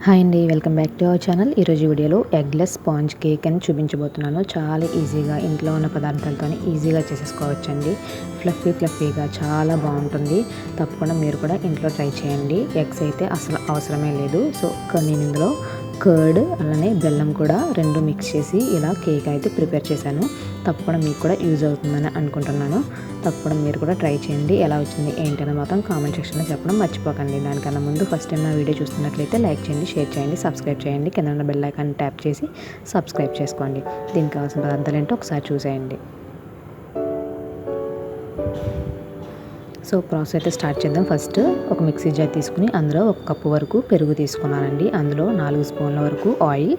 Hi అండి, welcome back to our channel. ఈరోజు వీడియోలో ఎగ్లెస్ స్పాంజ్ కేక్ అని చూపించబోతున్నాను. చాలా ఈజీగా ఇంట్లో ఉన్న పదార్థాలతో ఈజీగా చేసేసుకోవచ్చండి. ఫ్లఫీగా చాలా బాగుంటుంది. తప్పకుండా మీరు కూడా ఇంట్లో ట్రై చేయండి. ఎగ్స్ అయితే అసలు అవసరమే లేదు. సో నేను ఇందులో కర్డ్ అలానే బెల్లం కూడా రెండు మిక్స్ చేసి ఇలా కేక్ అయితే ప్రిపేర్ చేశాను. తప్పకుండా మీకు కూడా యూజ్ అవుతుందని అనుకుంటున్నాను. తప్పకుండా మీరు కూడా ట్రై చేయండి. ఎలా వచ్చింది ఏంటనే మాత్రం కామెంట్ సెక్షన్లో చెప్పడం మర్చిపోకండి. దానికన్నా ముందు ఫస్ట్ టైం నా వీడియో చూస్తున్నట్లయితే లైక్ చేయండి, షేర్ చేయండి, సబ్స్క్రైబ్ చేయండి. కింద ఉన్న బెల్ ఐకాన్ ట్యాప్ చేసి సబ్స్క్రైబ్ చేసుకోండి. దీనికి కావాల్సిన పదార్థాలు ఏంటో ఒకసారి చూసేయండి. సో ప్రాసెస్ అయితే స్టార్ట్ చేద్దాం. ఫస్ట్ ఒక మిక్సీ జార్ తీసుకుని అందులో 1 కప్పు వరకు పెరుగు తీసుకున్నానండి. అందులో 4 స్పూన్ల వరకు ఆయిల్,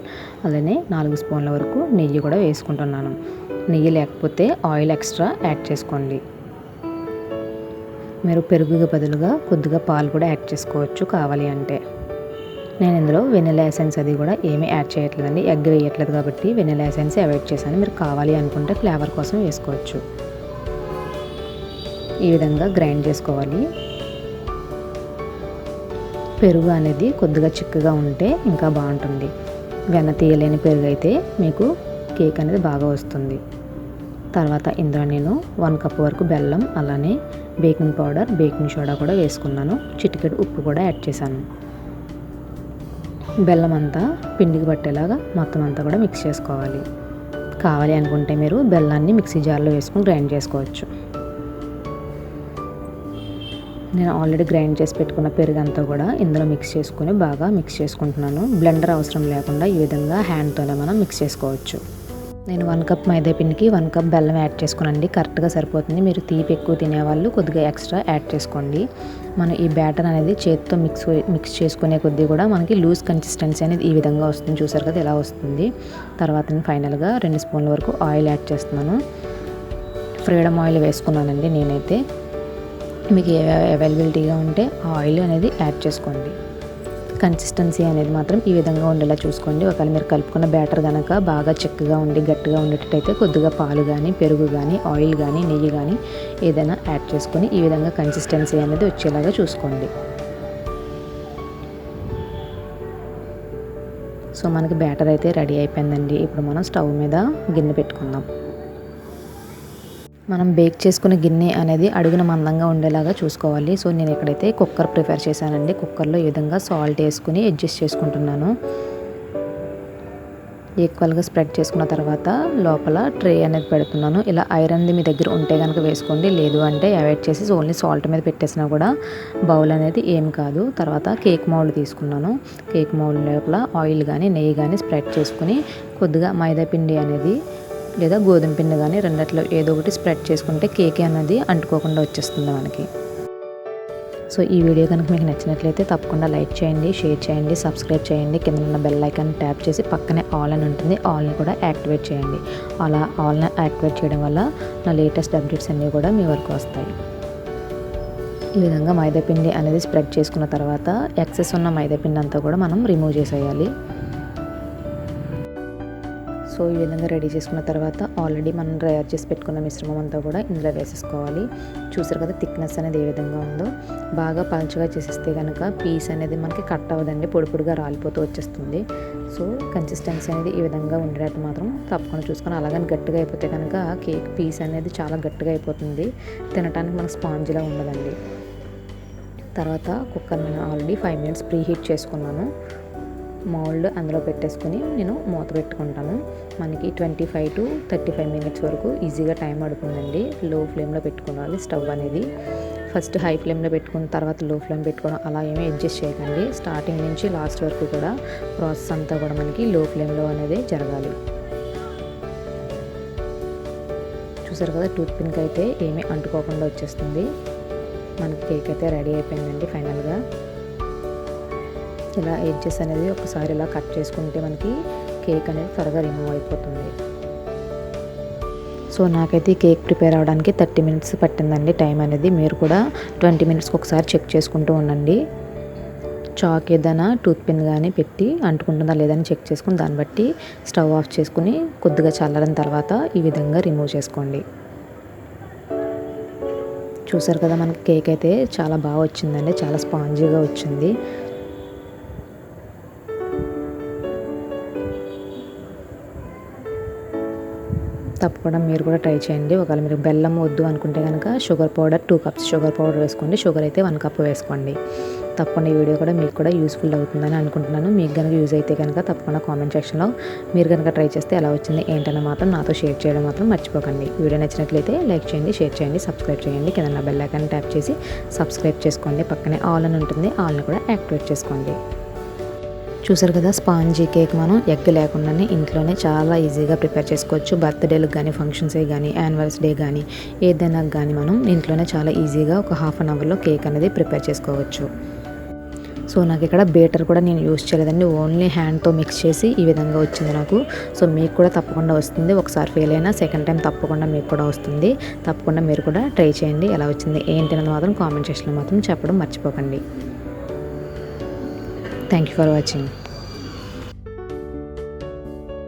అలానే 4 స్పూన్ల వరకు నెయ్యి కూడా వేసుకుంటున్నాను. నెయ్యి లేకపోతే ఆయిల్ ఎక్స్ట్రా యాడ్ చేసుకోండి. మీరు పెరుగుకి బదులుగా కొద్దిగా పాలు కూడా యాడ్ చేసుకోవచ్చు కావాలి అంటే. నేను ఇందులో వెనిలా ఎసెన్స్ అది కూడా ఏమీ యాడ్ చేయట్లేదండి. ఎగ్ వేయట్లేదు కాబట్టి వెనిలా ఎసెన్స్ అవాయిడ్ చేశాను. మీరు కావాలి అనుకుంటే ఫ్లేవర్ కోసం వేసుకోవచ్చు. ఈ విధంగా గ్రైండ్ చేసుకోవాలి. పెరుగు అనేది కొద్దిగా చిక్కగా ఉంటే ఇంకా బాగుంటుంది. వెన్న తీయలేని పెరుగు అయితే మీకు కేక్ అనేది బాగా వస్తుంది. తర్వాత ఇందులో నేను 1 కప్ వరకు బెల్లం, అలానే బేకింగ్ పౌడర్, బేకింగ్ సోడా కూడా వేసుకున్నాను. చిటికెడు ఉప్పు కూడా యాడ్ చేశాను. బెల్లం అంతా పిండికి పట్టేలాగా మొత్తం అంతా కూడా మిక్స్ చేసుకోవాలి. కావాలి అనుకుంటే మీరు బెల్లాన్ని మిక్సీ జార్లో వేసుకుని గ్రైండ్ చేసుకోవచ్చు. నేను ఆల్రెడీ గ్రైండ్ చేసి పెట్టుకున్న పెరుగు అంతా కూడా ఇందులో మిక్స్ చేసుకుని బాగా మిక్స్ చేసుకుంటున్నాను. బ్లెండర్ అవసరం లేకుండా ఈ విధంగా హ్యాండ్తోనే మనం మిక్స్ చేసుకోవచ్చు. నేను 1 కప్ మైదా పిండికి 1 కప్ బెల్లం యాడ్ చేసుకున్నానండి. కరెక్ట్గా సరిపోతుంది. మీరు తీపి ఎక్కువ తినేవాళ్ళు కొద్దిగా ఎక్స్ట్రా యాడ్ చేసుకోండి. మనం ఈ బ్యాటర్ అనేది చేతితో మిక్స్ చేసుకునే కొద్దీ కూడా మనకి లూజ్ కన్సిస్టెన్సీ అనేది ఈ విధంగా వస్తుంది. చూసారు కదా ఎలా వస్తుంది. తర్వాత నేను ఫైనల్గా 2 స్పూన్ల వరకు ఆయిల్ యాడ్ చేస్తున్నాను. ఫ్రీడమ్ ఆయిల్ వేసుకున్నానండి నేనైతే. మీకు అవైలబిలిటీగా ఉంటే ఆయిల్ అనేది యాడ్ చేసుకోండి. కన్సిస్టెన్సీ అనేది మాత్రం ఈ విధంగా ఉండేలా చూసుకోండి. ఒకవేళ మీరు కలుపుకున్న బ్యాటర్ కనుక బాగా చిక్కగా ఉండి గట్టిగా ఉండేటట్టయితే కొద్దిగా పాలు కానీ, పెరుగు కానీ, ఆయిల్ కానీ, నెయ్యి కానీ ఏదైనా యాడ్ చేసుకొని ఈ విధంగా కన్సిస్టెన్సీ అనేది వచ్చేలాగా చూసుకోండి. సో మనకి బ్యాటర్ అయితే రెడీ అయిపోయిందండి. ఇప్పుడు మనం స్టవ్ మీద గిన్నె పెట్టుకుందాం. మనం బేక్ చేసుకునే గిన్నె అనేది అడుగున మందంగా ఉండేలాగా చూసుకోవాలి. సో నేను ఇక్కడైతే కుక్కర్ ప్రిపేర్ చేశానండి. కుక్కర్లో ఈ విధంగా సాల్ట్ వేసుకుని అడ్జస్ట్ చేసుకుంటున్నాను. ఈక్వల్గా స్ప్రెడ్ చేసుకున్న తర్వాత లోపల ట్రే అనేది పెడుతున్నాను. ఇలా ఐరన్ది మీ దగ్గర ఉంటే కనుక వేసుకోండి, లేదు అంటే అవాయిడ్ చేసి ఓన్లీ సాల్ట్ మీద పెట్టేసినా కూడా బౌల్ అనేది ఏం కాదు. తర్వాత కేక్ మౌల్డ్ తీసుకున్నాను. కేక్ మౌల్డ్ లోపల ఆయిల్ కానీ, నెయ్యి కానీ స్ప్రెడ్ చేసుకుని కొద్దిగా మైదా పిండి అనేది లేదా గోధుమ పిండి కానీ రెండిట్లో ఏదో ఒకటి స్ప్రెడ్ చేసుకుంటే కేక్ అనేది అంటుకోకుండా వచ్చేస్తుంది మనకి. సో ఈ వీడియో కనుక మీకు నచ్చినట్లయితే తప్పకుండా లైక్ చేయండి, షేర్ చేయండి, సబ్స్క్రైబ్ చేయండి. కింద ఉన్న బెల్ ఐకాన్ ట్యాప్ చేసి పక్కనే ఆల్ అని ఉంటుంది, ఆల్ని కూడా యాక్టివేట్ చేయండి. అలా ఆల్ని యాక్టివేట్ చేయడం వల్ల నా లేటెస్ట్ అప్డేట్స్ అన్నీ కూడా మీ వరకు వస్తాయి. ఈ విధంగా మైదాపిండి అనేది స్ప్రెడ్ చేసుకున్న తర్వాత ఎక్సెస్ ఉన్న మైదాపిండి అంతా కూడా మనం రిమూవ్ చేసేయాలి. సో ఈ విధంగా రెడీ చేసుకున్న తర్వాత ఆల్రెడీ మనం తయారు చేసి పెట్టుకున్న మిశ్రమం అంతా కూడా ఇందులో వేసేసుకోవాలి. చూసారు కదా థిక్నెస్ అనేది ఏ విధంగా ఉందో. బాగా పలుచగా చేసేస్తే కనుక పీస్ అనేది మనకి కట్ అవ్వదండి, పొడి పొడిగా రాలిపోతూ వచ్చేస్తుంది. సో కన్సిస్టెన్సీ అనేది ఈ విధంగా ఉండేటట్టు మాత్రం తప్పకుండా చూసుకొని, అలాగని గట్టిగా అయిపోతే కనుక కేక్ పీస్ అనేది చాలా గట్టిగా అయిపోతుంది, తినడానికి మనకు స్పాంజ్లా ఉండదండి. తర్వాత కుక్కర్ నేను ఆల్రెడీ 5 మినిట్స్ ప్రీ హీట్ చేసుకున్నాను. మౌల్డ్ అందులో పెట్టేసుకుని నేను మూత పెట్టుకుంటాను. మనకి 25 to 35 మినిట్స్ వరకు ఈజీగా టైం పడుతుందండి. లో ఫ్లేమ్లో పెట్టుకోవాలి స్టవ్ అనేది. ఫస్ట్ హై ఫ్లేమ్లో పెట్టుకున్న తర్వాత లో ఫ్లేమ్ పెట్టుకోవడం అలా ఏమీ అడ్జస్ట్ చేయకండి. స్టార్టింగ్ నుంచి లాస్ట్ వరకు కూడా ప్రాసెస్ అంతా కూడా మనకి లో ఫ్లేమ్లో అనేది జరగాలి. చూసారు కదా టూత్ పిన్కి అయితే ఏమీ అంటుకోకుండా వచ్చేస్తుంది. మనకి కేక్ అయితే రెడీ అయిపోయిందండి. ఫైనల్గా ఇలా ఎడ్జెస్ అనేది ఒకసారి ఇలా కట్ చేసుకుంటే మనకి కేక్ అనేది త్వరగా రిమూవ్ అయిపోతుంది. సో నాకైతే కేక్ ప్రిపేర్ అవ్వడానికి 30 మినిట్స్ పట్టిందండి టైం అనేది. మీరు కూడా 20 మినిట్స్కి ఒకసారి చెక్ చేసుకుంటూ ఉండండి. చాక్ ఏదైనా టూత్ పిన్ కానీ పెట్టి అంటుకుంటుందా లేదని చెక్ చేసుకుని దాన్ని బట్టి స్టవ్ ఆఫ్ చేసుకుని కొద్దిగా చల్లారిన తర్వాత ఈ విధంగా రిమూవ్ చేసుకోండి. చూసారు కదా మనకి కేక్ అయితే చాలా బాగా వచ్చిందండి, చాలా స్పాంజీగా వచ్చింది. తప్పకుండా మీరు కూడా ట్రై చేయండి. ఒకవేళ మీరు బెల్లం వద్దు అనుకుంటే కనుక sugar powder 2 cups sugar powder వేసుకోండి. షుగర్ అయితే 1 కప్ వేసుకోండి. తప్పకుండా ఈ వీడియో కూడా మీకు కూడా యూస్ఫుల్ అవుతుందని అనుకుంటున్నాను. మీకు కనుక యూజ్ అయితే కనుక తప్పకుండా కామెంట్ సెక్షన్లో మీరు కనుక ట్రై చేస్తే ఎలా వచ్చింది ఏంటనే మాత్రం నాతో షేర్ చేయడం మాత్రం మర్చిపోకండి. వీడియో నచ్చినట్లయితే లైక్ చేయండి, షేర్ చేయండి, సబ్స్క్రైబ్ చేయండి. కింద బెల్ ఐకాన్ ట్యాప్ చేసి సబ్స్క్రైబ్ చేసుకోండి. పక్కనే ఆల్ అని ఉంటుంది, ఆల్ని కూడా యాక్టివేట్ చేసుకోండి. చూసారు కదా, స్పాంజీ కేక్ మనం ఎగ్ లేకుండానే ఇంట్లోనే చాలా ఈజీగా ప్రిపేర్ చేసుకోవచ్చు. బర్త్డేలకు కానీ, ఫంక్షన్స్కి కానీ, యానివర్స్ డే కానీ, ఏదైనా కానీ మనం ఇంట్లోనే చాలా ఈజీగా ఒక హాఫ్ అన్ అవర్లో కేక్ అనేది ప్రిపేర్ చేసుకోవచ్చు. సో నాకు ఇక్కడ బేటర్ కూడా నేను యూస్ చేయలేదండి, ఓన్లీ హ్యాండ్తో మిక్స్ చేసి ఈ విధంగా వచ్చింది నాకు. సో మీకు కూడా తప్పకుండా వస్తుంది. ఒకసారి ఫెయిల్ అయినా సెకండ్ టైం తప్పకుండా మీకు కూడా వస్తుంది. తప్పకుండా మీరు కూడా ట్రై చేయండి. ఎలా వచ్చింది ఏంటి అన్నది మాత్రం కామెంట్ సెక్షన్లో మాత్రం చెప్పడం మర్చిపోకండి. Thank you for watching.